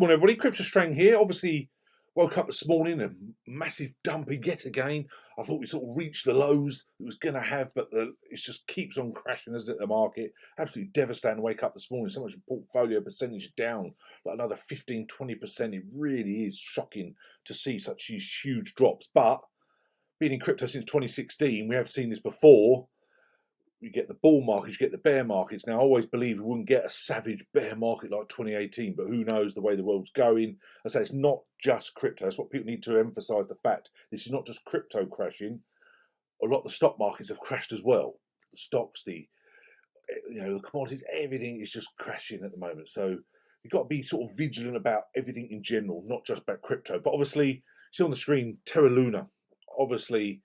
Good morning, everybody. Crypto Strain here. Obviously, woke up this morning, a massive dump yet again. I thought we sort of reached the lows it was going to have, but it just keeps on crashing, isn't it, the market? Absolutely devastating to wake up this morning. So much portfolio percentage down, like another 15, 20%. It really is shocking to see such these huge drops. But being in crypto since 2016, we have seen this before. You get the bull markets, you get the bear markets. Now, I always believed we wouldn't get a savage bear market like 2018, but who knows the way the world's going. I say it's not just crypto. That's what people need to emphasize, the fact this is not just crypto crashing. A lot of the stock markets have crashed as well. The stocks, the commodities, everything is just crashing at the moment. So you've got to be sort of vigilant about everything in general, not just about crypto. But obviously, see on the screen, Terra Luna. Obviously,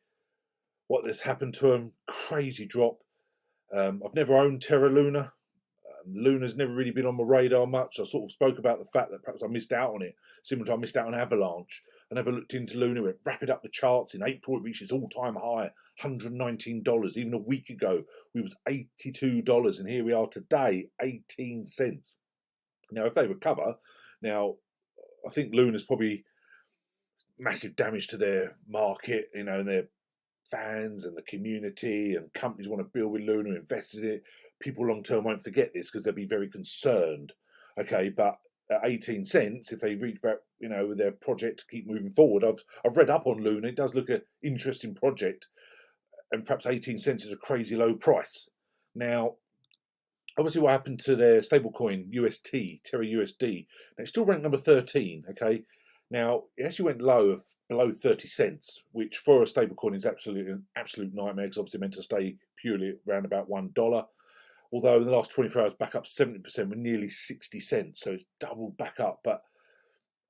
what has happened to them, crazy drop. I've never owned Terra Luna. Luna's never really been on my radar much. I sort of spoke about the fact that perhaps I missed out on it, similar to I missed out on Avalanche. I never looked into Luna. It rapid up the charts. In April, it reached its all-time high, $119. Even a week ago, we was $82, and here we are today, 18 cents. Now, if they recover, now I think Luna's probably massive damage to their market, and their fans and the community and companies want to build with Luna, invest in it. People long term won't forget this because they'll be very concerned. Okay, but at 18 cents, if they reach back, with their project to keep moving forward, I've read up on Luna. It does look an interesting project, and perhaps 18 cents is a crazy low price. Now, obviously, what happened to their stablecoin UST, Terra USD? Now, it's still ranked number 13. Okay, now it actually went low of below 30 cents, which for a stablecoin is an absolute nightmare, because obviously meant to stay purely around about $1. Although in the last 24 hours, back up 70%, with nearly 60 cents, so it's doubled back up. But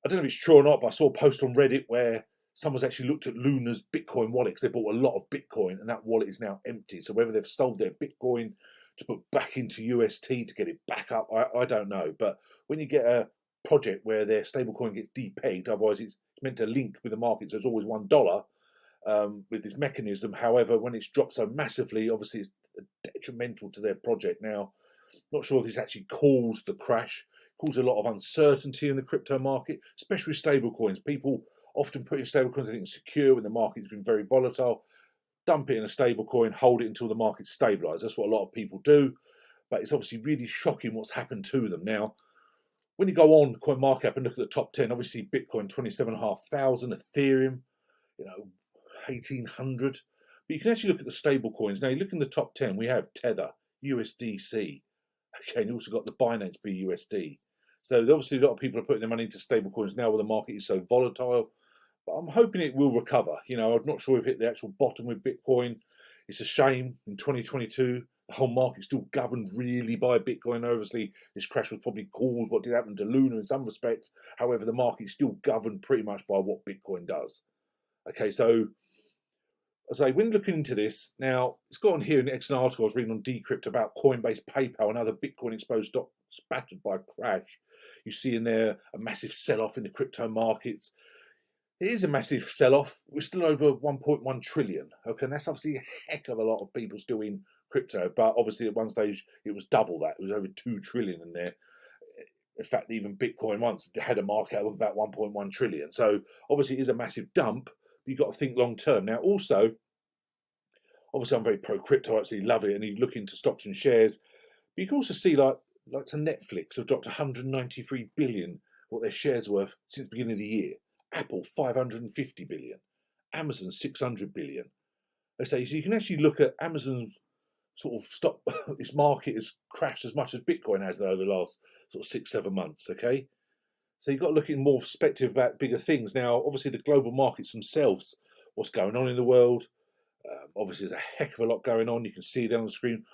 I don't know if it's true or not, but I saw a post on Reddit where someone's actually looked at Luna's Bitcoin wallet, because they bought a lot of Bitcoin, and that wallet is now empty. So whether they've sold their Bitcoin to put back into UST to get it back up, I don't know. But when you get a project where their stablecoin gets depegged, otherwise it's meant to link with the market, so it's always $1 with this mechanism. However, when it's dropped so massively, obviously it's detrimental to their project. Now, not sure if this actually caused the crash, caused a lot of uncertainty in the crypto market, especially with stablecoins. People often put in stablecoins they think it's secure when the market's been very volatile. Dump it in a stablecoin, hold it until the market's stabilised. That's what a lot of people do, but it's obviously really shocking what's happened to them. Now, when you go on CoinMarketCap and look at the top 10, obviously Bitcoin 27,500, Ethereum, 1,800. But you can actually look at the stable coins. Now you look in the top 10, we have Tether, USDC. Okay, and you also got the BINANCE BUSD. So obviously a lot of people are putting their money into stable coins now where the market is so volatile. But I'm hoping it will recover. I'm not sure we've hit the actual bottom with Bitcoin. It's a shame in 2022. The whole market's still governed really by Bitcoin. Obviously, this crash was probably caused what did happen to Luna in some respects. However, the market's still governed pretty much by what Bitcoin does. Okay, so as I say, when looking into this, now it's got on here an excellent article I was reading on Decrypt about Coinbase, PayPal, and other Bitcoin exposed stocks spattered by a crash. You see in there a massive sell-off in the crypto markets. It is a massive sell-off. We're still over 1.1 trillion. Okay, and that's obviously a heck of a lot of people still in crypto, but obviously at one stage it was double that. It was over 2 trillion in there. In fact, even Bitcoin once had a market of about 1.1 trillion. So obviously it is a massive dump, but you've got to think long term. Now also, obviously I'm very pro crypto, I absolutely love it, and you look into stocks and shares, but you can also see like to Netflix have dropped 193 billion what their shares worth since the beginning of the year. Apple 550 billion, Amazon 600 billion. They say, so you can actually look at Amazon's sort of stock. Its market has crashed as much as Bitcoin has over the last sort of 6-7 months. Okay, so you've got to look in more perspective about bigger things. Now, obviously, the global markets themselves, what's going on in the world. Obviously, there's a heck of a lot going on. You can see it on the screen.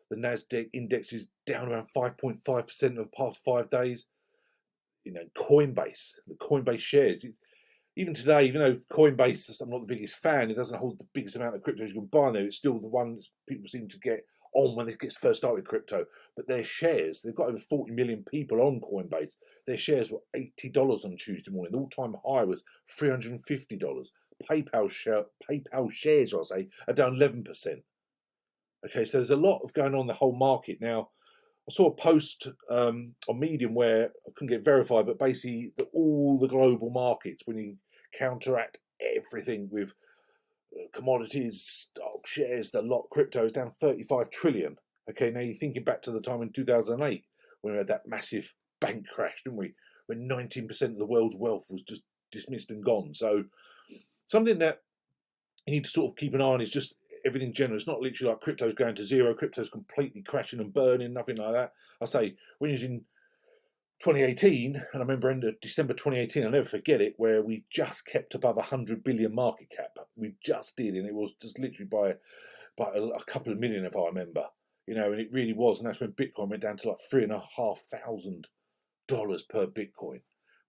The Nasdaq index is down around 5.5% over the past 5 days. Coinbase, the Coinbase shares. Even today, even though Coinbase, I'm not the biggest fan, it doesn't hold the biggest amount of crypto you can buy there. It's still the one that people seem to get on when it gets first started with crypto. But their shares, they've got over 40 million people on Coinbase. Their shares were $80 on Tuesday morning. The all-time high was $350. PayPal shares, are down 11%. Okay, so there's a lot of going on in the whole market now. I saw a post on Medium where I couldn't get verified, but basically all the global markets, when you counteract everything with commodities, stock, shares, the lot, crypto is down 35 trillion. Okay, now you're thinking back to the time in 2008 when we had that massive bank crash, didn't we? When 19% of the world's wealth was just dismissed and gone. So something that you need to sort of keep an eye on is just everything general. It's not literally like crypto's going to zero, crypto's completely crashing and burning, nothing like that. I say, when you're in 2018, and I remember in December 2018, I'll never forget it, where we just kept above 100 billion market cap. We just did, and it was just literally by a couple of million, if I remember. You know, and it really was, and that's when Bitcoin went down to like $3,500 per Bitcoin.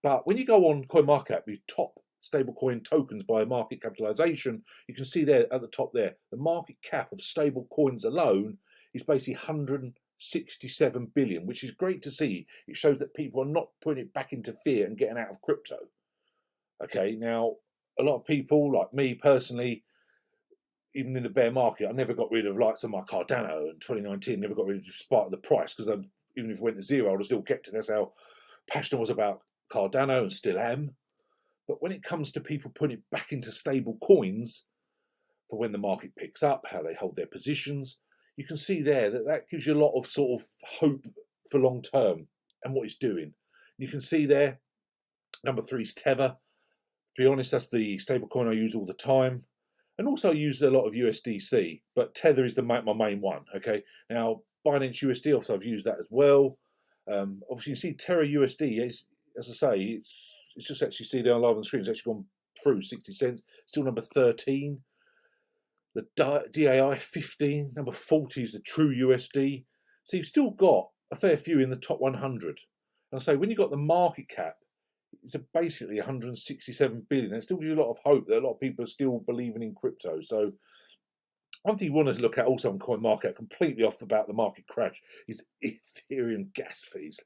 But when you go on CoinMarketCap, the top stablecoin tokens by market capitalization, you can see there at the top there, the market cap of stable coins alone is basically 167 billion, which is great to see. It shows that people are not putting it back into fiat and getting out of crypto. Okay, now a lot of people, like me personally, even in the bear market, I never got rid of likes of my Cardano in 2019, never got rid of despite the price, because even if it went to zero, I would have still kept it. That's how passionate I was about Cardano and still am. But when it comes to people putting it back into stable coins for when the market picks up, how they hold their positions, you can see there that that gives you a lot of sort of hope for long term and what it's doing. You can see there, number 3 is Tether. To be honest, that's the stable coin I use all the time. And also I use a lot of USDC, but Tether is my main one. Okay, now Binance USD, obviously I've used that as well. Obviously you see Terra USD, as I say, it's just actually see there live on the screen, it's actually gone through 60 cents, still number 13. The DAI 15, number 40 is the true USD. So you've still got a fair few in the top 100. And I say, when you've got the market cap, it's basically 167 billion. It still gives you a lot of hope that a lot of people are still believing in crypto. So one thing you want to look at also on CoinMarket, completely off about the market crash, is Ethereum gas fees.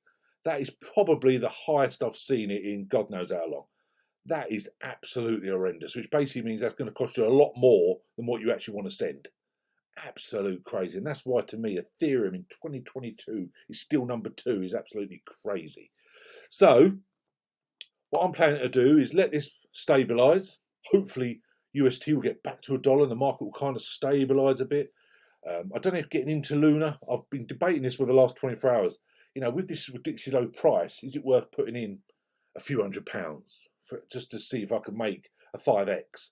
That is probably the highest I've seen it in God knows how long. That is absolutely horrendous, which basically means that's going to cost you a lot more than what you actually want to send. Absolute crazy. And that's why, to me, Ethereum in 2022 is still number 2, is absolutely crazy. So what I'm planning to do is let this stabilise. Hopefully UST will get back to $1 and the market will kind of stabilise a bit. I don't know if getting into Luna, I've been debating this for the last 24 hours. You know, with this ridiculously low price, is it worth putting in a few £100 just to see if I can make a 5x?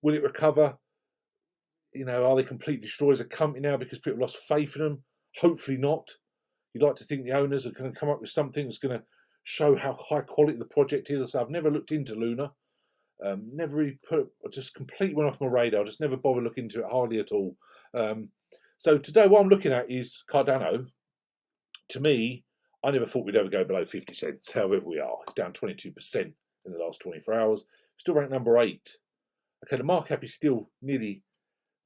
Will it recover? You know, are they completely destroyed as a company now because people lost faith in them? Hopefully not. You'd like to think the owners are going to come up with something that's going to show how high quality the project is. So I've never looked into Luna. Never really just completely went off my radar. Just never bothered looking into it hardly at all. So today what I'm looking at is Cardano. To me, I never thought we'd ever go below 50 cents. However, we are. It's down 22% in the last 24 hours. Still ranked number 8. Okay, the market cap is still nearly,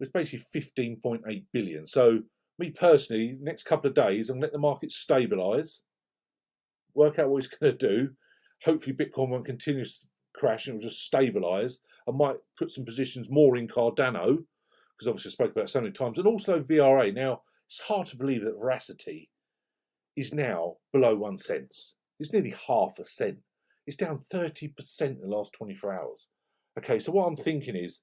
it's basically 15.8 billion. So me personally, next couple of days, I'm going to let the market stabilise, work out what it's going to do. Hopefully Bitcoin won't continue to crash and it will just stabilise. I might put some positions more in Cardano, because obviously I spoke about it so many times, and also VRA. Now, it's hard to believe that Veracity is now below 1 cent. It's nearly half a cent. It's down 30% in the last 24 hours. Okay, so what I'm thinking is,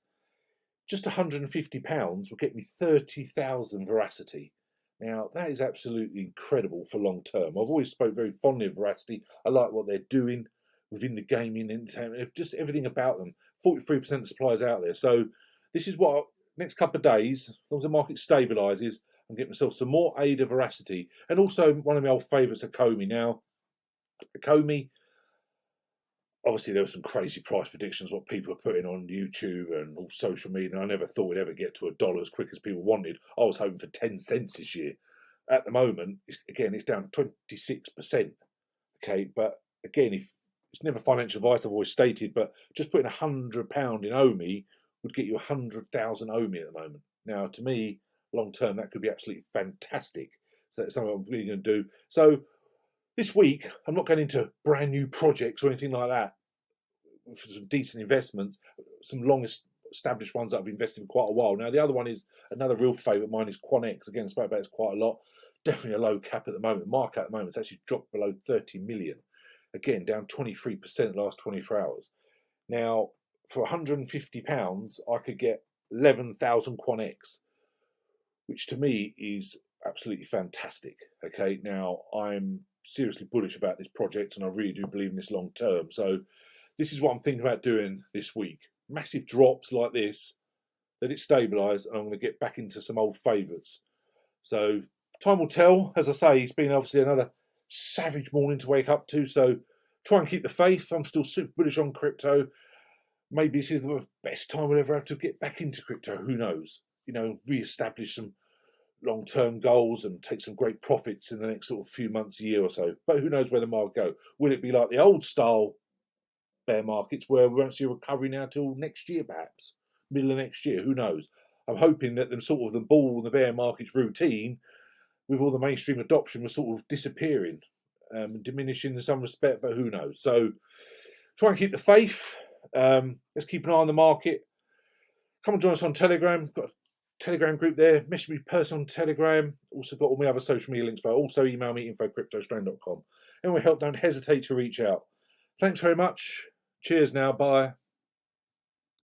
just £150 will get me 30,000 Veracity. Now, that is absolutely incredible for long term. I've always spoke very fondly of Veracity. I like what they're doing within the gaming entertainment, just everything about them. 43% of suppliers out there. So this is what, next couple of days, as long as the market stabilises, I'm getting myself some more ADA Veracity. And also one of my old favourites, Akomi. Now, Akomi, obviously there were some crazy price predictions, what people are putting on YouTube and all social media. And I never thought we'd ever get to $1 as quick as people wanted. I was hoping for 10 cents this year. At the moment, it's down 26%. Okay, but again, if it's never financial advice, I've always stated, but just putting £100 in OMI would get you 100,000 OMI at the moment. Now, to me, long term, that could be absolutely fantastic. So that's something I'm really going to do. So this week, I'm not going into brand new projects or anything like that. For some decent investments, some long established ones that I've invested in quite a while. Now, the other one is another real favourite of mine is Quanx. Again, I spoke about this quite a lot. definitely a low cap at the moment. The market at the moment has actually dropped below 30 million. Again, down 23% the last 24 hours. Now, for £150, I could get 11,000 Quanx, which to me is absolutely fantastic. Okay, now I'm seriously bullish about this project and I really do believe in this long term. So this is what I'm thinking about doing this week. Massive drops like this, let it stabilise, and I'm going to get back into some old favourites. So time will tell. As I say, it's been obviously another savage morning to wake up to. So try and keep the faith. I'm still super bullish on crypto. Maybe this is the best time we'll ever have to get back into crypto. Who knows? You know, re-establish some long-term goals and take some great profits in the next sort of few months, a year or so. But who knows where the market go? Will it be like the old style bear markets where we won't see a recovery now till next year, perhaps middle of next year? Who knows? I'm hoping that the bull and the bear markets routine, with all the mainstream adoption, was sort of disappearing, diminishing in some respect. But who knows? So try and keep the faith. Let's keep an eye on the market. Come and join us on Telegram. Got a Telegram group there. Message me personally on Telegram. Also got all my other social media links, but also email me info@cryptostrain.com. Anyway, help, don't hesitate to reach out. Thanks very much. Cheers now. Bye.